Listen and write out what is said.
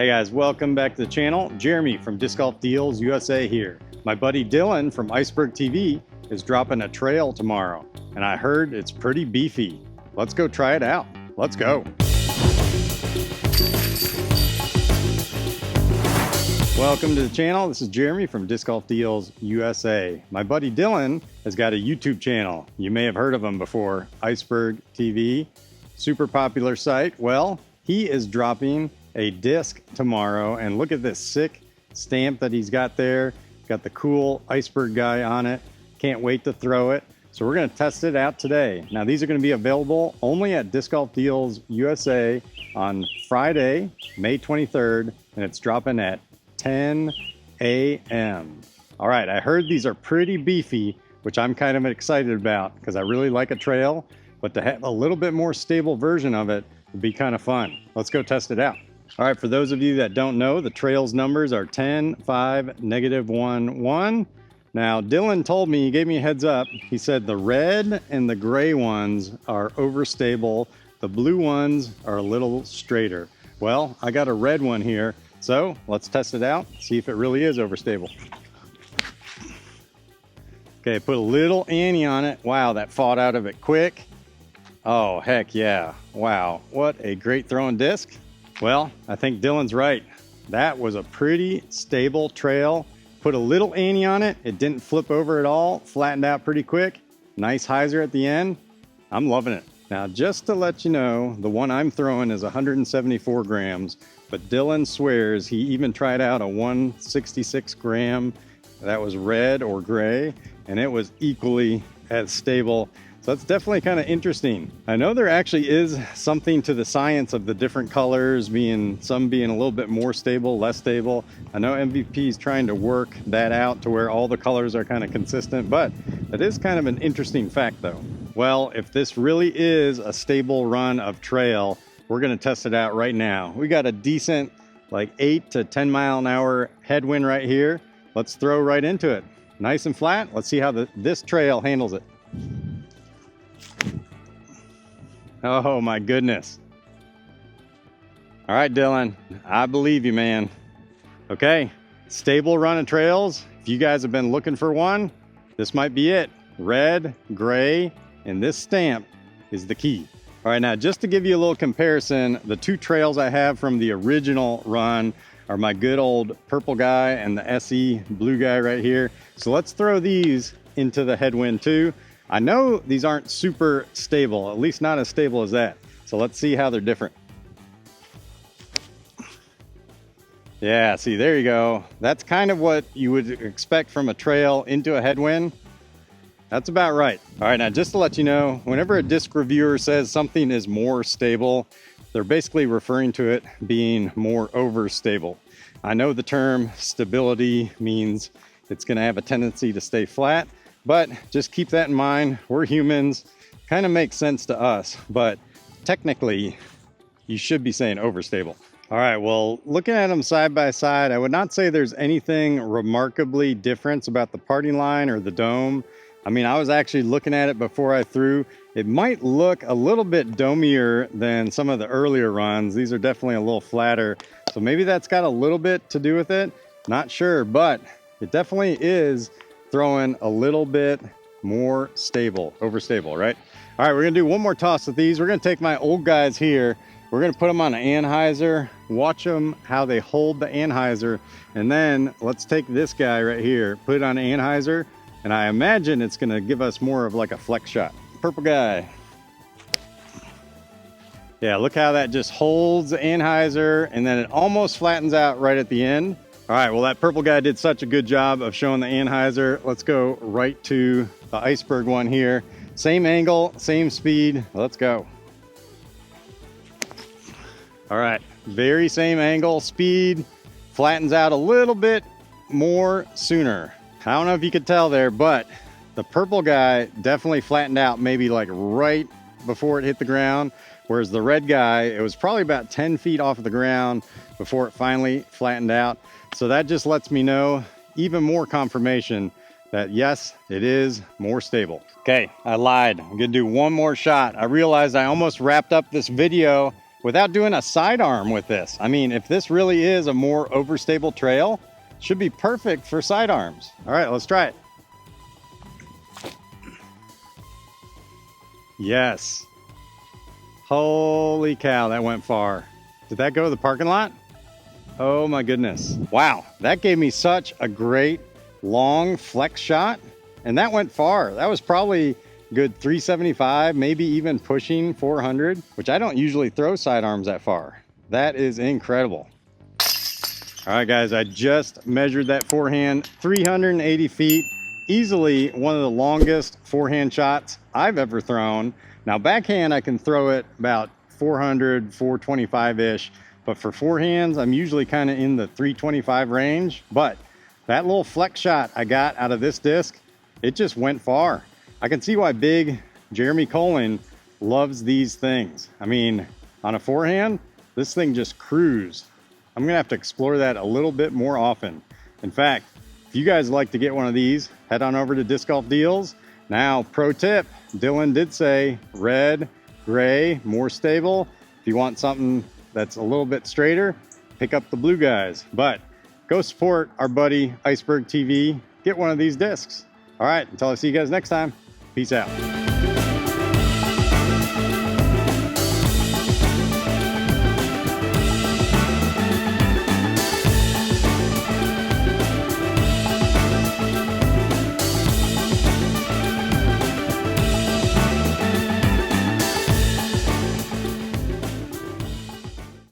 Hey guys, welcome back to the channel. Jeremy from Disc Golf Deals USA here. My buddy Dylan from Iceberg TV is dropping a trail tomorrow, and I heard it's pretty beefy. Let's go try it out. Let's go. Welcome to the channel. This is Jeremy from Disc Golf Deals USA. My buddy Dylan has got a YouTube channel. You may have heard of him before, Iceberg TV. Super popular site. Well, he is dropping a disc tomorrow, and look at this sick stamp that he's got there. Got the cool iceberg guy on it. Can't wait to throw it. So we're going to test it out today. Now these are going to be available only at Disc Golf Deals USA on Friday, May 23rd, and it's dropping at 10 a.m. All right, I heard these are pretty beefy, which I'm kind of excited about because I really like a trail, but to have a little bit more stable version of it would be kind of fun. Let's go test it out. All right, for those of you that don't know, the trails numbers are 10, 5, -1, 1. Now, Dylan told me, he gave me a heads up. He said the red and the gray ones are overstable. The blue ones are a little straighter. Well, I got a red one here, so let's test it out, see if it really is overstable. Okay, put a little ante on it. Wow, that fought out of it quick. Oh, heck yeah. Wow, what a great throwing disc. Well, I think Dylan's right. That was a pretty stable trail. Put a little ante on it. It didn't flip over at all. Flattened out pretty quick. Nice hyzer at the end. I'm loving it. Now, just to let you know, the one I'm throwing is 174 grams, but Dylan swears he even tried out a 166 gram that was red or gray, and it was equally as stable. So that's definitely kind of interesting. I know there actually is something to the science of the different colors some being a little bit more stable, less stable. I know MVP is trying to work that out to where all the colors are kind of consistent, but that is kind of an interesting fact though. Well, if this really is a stable run of trail, we're gonna test it out right now. We got a decent like 8 to 10 mile an hour headwind right here. Let's throw right into it. Nice and flat. Let's see how this trail handles it. Oh my goodness. All right, Dylan, I believe you, man. Okay, stable run of trails. If you guys have been looking for one, this might be it. Red, gray, and this stamp is the key. All right, now just to give you a little comparison, the two trails I have from the original run are my good old purple guy and the SE blue guy right here. So let's throw these into the headwind too. I know these aren't super stable, at least not as stable as that. So let's see how they're different. Yeah, see, there you go. That's kind of what you would expect from a trail into a headwind. That's about right. All right, now just to let you know, whenever a disc reviewer says something is more stable, they're basically referring to it being more overstable. I know the term stability means it's gonna have a tendency to stay flat, but just keep that in mind. We're humans, kind of makes sense to us, but technically you should be saying overstable. All right, well, looking at them side by side, I would not say there's anything remarkably different about the parting line or the dome. I mean, I was actually looking at it before I threw. It might look a little bit domier than some of the earlier runs. These are definitely a little flatter. So maybe that's got a little bit to do with it. Not sure, but it definitely is throwing a little bit more stable, overstable, right? All right, we're gonna do one more toss with these. We're gonna take my old guys here. We're gonna put them on an anhyzer, watch them how they hold the anhyzer, and then let's take this guy right here, put it on an anhyzer, and I imagine it's gonna give us more of like a flex shot. Purple guy. Yeah, look how that just holds the anhyzer, and then it almost flattens out right at the end. All right, well, that purple guy did such a good job of showing the anhyzer. Let's go right to the iceberg one here. Same angle, same speed. Let's go. All right, very same angle, speed, flattens out a little bit more sooner. I don't know if you could tell there, but the purple guy definitely flattened out maybe like right before it hit the ground, whereas the red guy, it was probably about 10 feet off of the ground before it finally flattened out. So that just lets me know, even more confirmation that yes, it is more stable. Okay, I lied. I'm gonna do one more shot. I realized I almost wrapped up this video without doing a sidearm with this. I mean, if this really is a more overstable trail, it should be perfect for sidearms. All right, let's try it. Yes. Holy cow, that went far. Did that go to the parking lot? Oh my goodness. Wow, that gave me such a great long flex shot, and that went far. That was probably good 375, maybe even pushing 400, which I don't usually throw sidearms that far. That is incredible. All right, guys, I just measured that forehand, 380 feet. Easily one of the longest forehand shots I've ever thrown. Now, backhand, I can throw it about 400, 425-ish. But for forehands, I'm usually kind of in the 325 range. But that little flex shot I got out of this disc, it just went far. I can see why big Jeremy Colin loves these things. I mean, on a forehand, this thing just cruised. I'm gonna have to explore that a little bit more often. In fact, if you guys like to get one of these, head on over to Disc Golf Deals. Now, pro tip, Dylan did say red, gray, more stable. If you want something that's a little bit straighter, pick up the blue guys. But go support our buddy Iceberg TV. Get one of these discs. All right, until I see you guys next time, peace out.